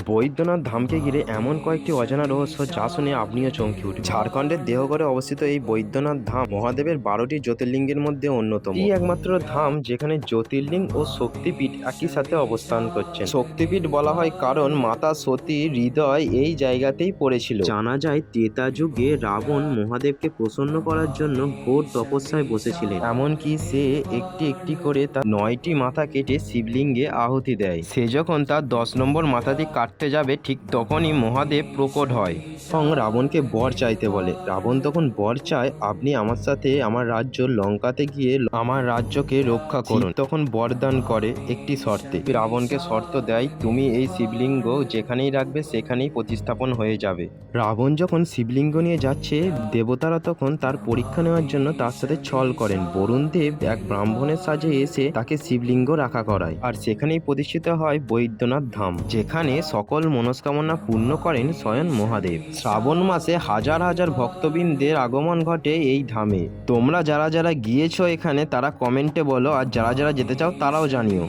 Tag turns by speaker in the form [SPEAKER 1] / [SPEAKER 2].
[SPEAKER 1] বৈদ্যনাথ ধামকে ঘিরে এমন কয়েকটি অজানা রহস্য যা শুনে আপনিও চমকে উঠবেন। ঝাড়খণ্ডের দেওঘরে অবস্থিত এই বৈদ্যনাথ ধাম মহাদেবের 12টি জ্যোতির্লিঙ্গের মধ্যে অন্যতম। এই একমাত্র ধাম যেখানে জ্যোতির্লিঙ্গ ও শক্তিপীঠ একই সাথে অবস্থান করছেন। শক্তিপীঠ বলা হয় কারণ মাতা সতীর হৃদয় এই জায়গাতেই পড়েছিল। জানা যায় ত্রেতা যুগে রাবণ মহাদেবকে প্রসন্ন করার জন্য ঘোর তপস্যায় বসেছিলেন। এমনকি সে একটি একটি করে তার 9টি মাথা কেটে শিবলিঙ্গে আহুতি দেয়। সে যখন তার 10 নম্বর মাথাটি কাটতে যাবে ঠিক তখনই মহাদেব প্রকট হয় এবং রাবণকে বর চাইতে বলে। রাবণ তখন বর চায়, আপনি আমার সাথে আমার রাজ্য লঙ্কাতে গিয়ে আমার রাজ্যকে রক্ষা করুন। তখন বরদান করে একটি শর্তে। রাবণকে শর্ত দেয়, তুমি এই শিবলিঙ্গ যেখানেই রাখবে সেখানেই প্রতিস্থাপন হয়ে যাবে। রাবণ যখন শিবলিঙ্গ নিয়ে যাচ্ছে, দেবতারা তখন তার পরীক্ষা নেওয়ার জন্য তার সাথে ছল করেন। বরুণদেব এক ব্রাহ্মণের সাজে এসে তাকে শিবলিঙ্গ রাখা করায়, আর সেখানেই প্রতিষ্ঠিত হয় বৈদ্যনাথ ধাম, যেখানে সকল মনস্কামনা পূর্ণ করেন স্বয়ং মহাদেব। শ্রাবণ মাসে হাজার হাজার ভক্তবৃন্দের আগমন ঘটে এই ধামে। তোমরা যারা যারা গিয়েছো এখানে তারা কমেন্টে বলো, আর যারা যারা যেতে চাও তারাও জানিও।